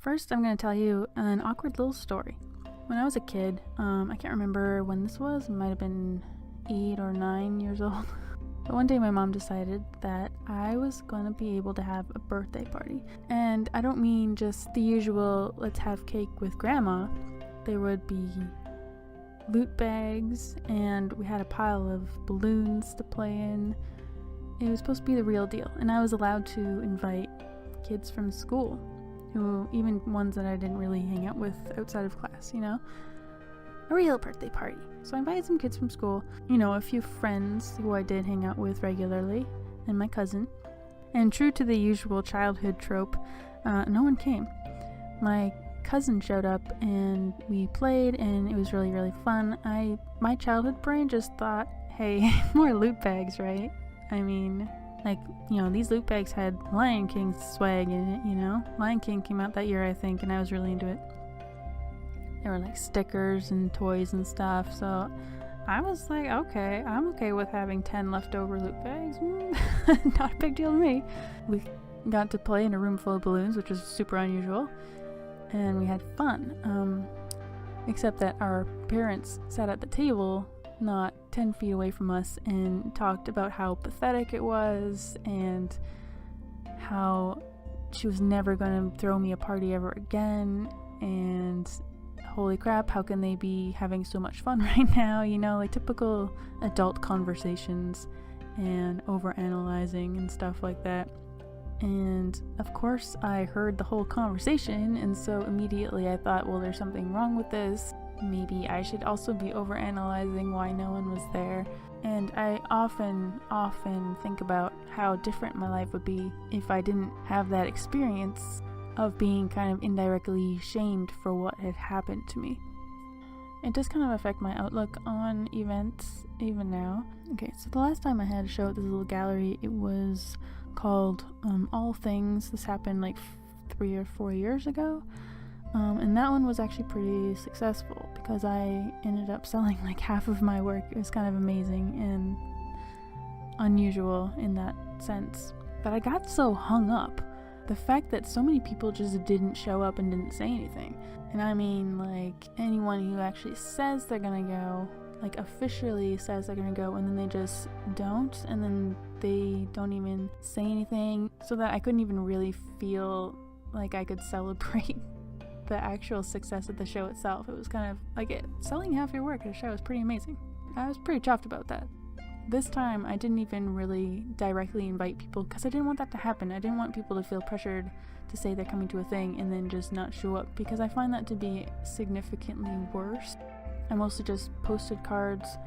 First, I'm going to tell you an awkward little story. When I was a kid, I can't remember when this was, it might have been 8 or 9 years old. But one day my mom decided that I was going to be able to have a birthday party. And I don't mean just the usual, let's have cake with grandma. There would be loot bags, and we had a pile of balloons to play in. It was supposed to be the real deal, and I was allowed to invite kids from school, even ones that I didn't really hang out with outside of class, a real birthday party. So I invited some kids from school, a few friends who I did hang out with regularly, and my cousin. And true to the usual childhood trope, no one came. My cousin showed up and we played, and it was really, really fun. My childhood brain just thought, hey, more loot bags, right? I mean, these loot bags had Lion King swag in it, Lion King came out that year, I think, and I was really into it. There were stickers and toys and stuff, so I was like, okay, I'm okay with having 10 leftover loot bags. Not a big deal to me. We got to play in a room full of balloons, which was super unusual, and we had fun. Except that our parents sat at the table not 10 feet away from us and talked about how pathetic it was and how she was never going to throw me a party ever again, and holy crap, how can they be having so much fun right now, typical adult conversations and overanalyzing and stuff like that. And of course I heard the whole conversation, and so immediately I thought, well, there's something wrong with this. Maybe I should also be overanalyzing why no one was there. And I often think about how different my life would be if I didn't have that experience of being kind of indirectly shamed for what had happened to me. It does kind of affect my outlook on events even now. Okay, so the last time I had a show at this little gallery, it was called All Things. This happened 3 or 4 years ago. And that one was actually pretty successful because I ended up selling half of my work. It was kind of amazing and unusual in that sense. But I got so hung up. The fact that so many people just didn't show up and didn't say anything. And I mean, anyone who actually says they're gonna go, officially says they're gonna go, and then they just don't, and then they don't even say anything, so that I couldn't even really feel like I could celebrate the actual success of the show itself. It was kind of selling half your work at a show is pretty amazing. I was pretty chuffed about that. This time I didn't even really directly invite people because I didn't want that to happen. I didn't want people to feel pressured to say they're coming to a thing and then just not show up, because I find that to be significantly worse. I mostly just posted cards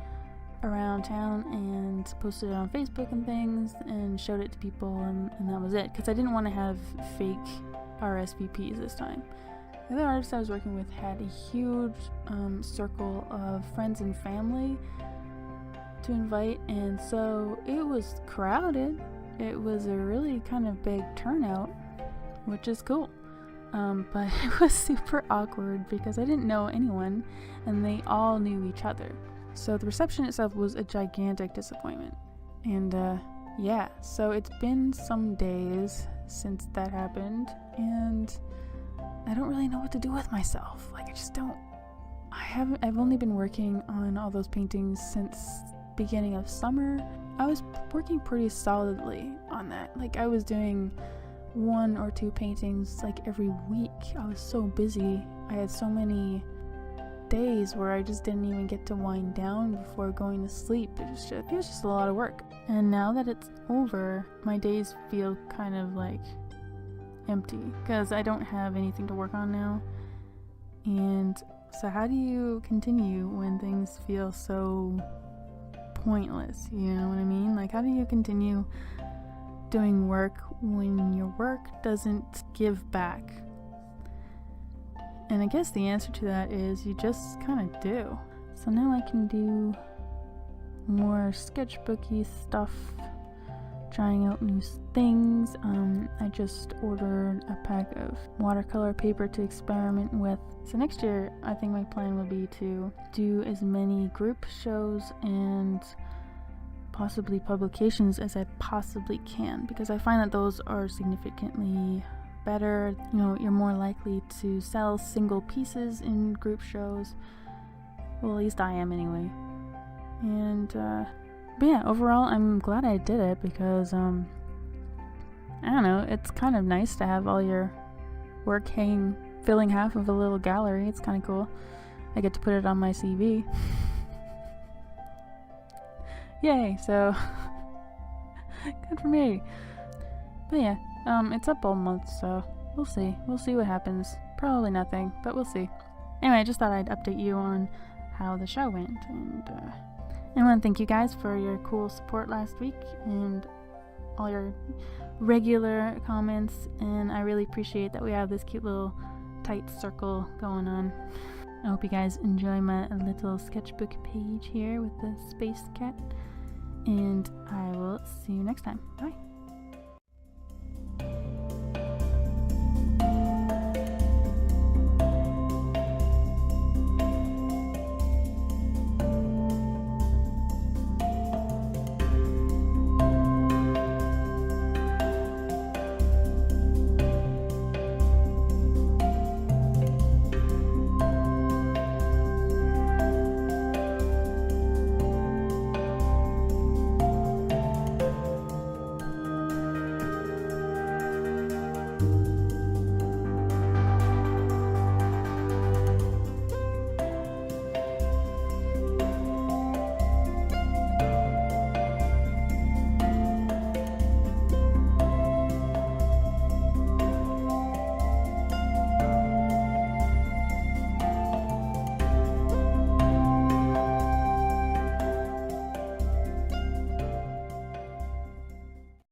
around town and posted it on Facebook and things and showed it to people, and that was it, because I didn't want to have fake RSVPs this time. The other artist I was working with had a huge circle of friends and family to invite, and so it was crowded. It was a really kind of big turnout, which is cool. But it was super awkward because I didn't know anyone and they all knew each other. So the reception itself was a gigantic disappointment. And so it's been some days since that happened, and I don't really know what to do with myself. I just don't. I've only been working on all those paintings since beginning of summer. I was working pretty solidly on that. I was doing 1 or 2 paintings every week. I was so busy. I had so many days where I just didn't even get to wind down before going to sleep. It was just a lot of work. And now that it's over, my days feel kind of empty because I don't have anything to work on now. And so how do you continue when things feel so pointless? You know what I mean? How do you continue doing work when your work doesn't give back? And I guess the answer to that is you just kind of do. So now I can do more sketchbooky stuff, trying out new things. I just ordered a pack of watercolor paper to experiment with. So next year, I think my plan will be to do as many group shows and possibly publications as I possibly can, because I find that those are significantly better. You know, you're more likely to sell single pieces in group shows. Well, at least I am anyway. And, but yeah, overall, I'm glad I did it because, I don't know, it's kind of nice to have all your work filling half of a little gallery. It's kind of cool. I get to put it on my CV. Yay, so good for me. But yeah, it's up all month, so we'll see. We'll see what happens. Probably nothing, but we'll see. Anyway, I just thought I'd update you on how the show went, and I want to thank you guys for your cool support last week and all your regular comments, and I really appreciate that we have this cute little tight circle going on. I hope you guys enjoy my little sketchbook page here with the space cat, and I will see you next time. Bye.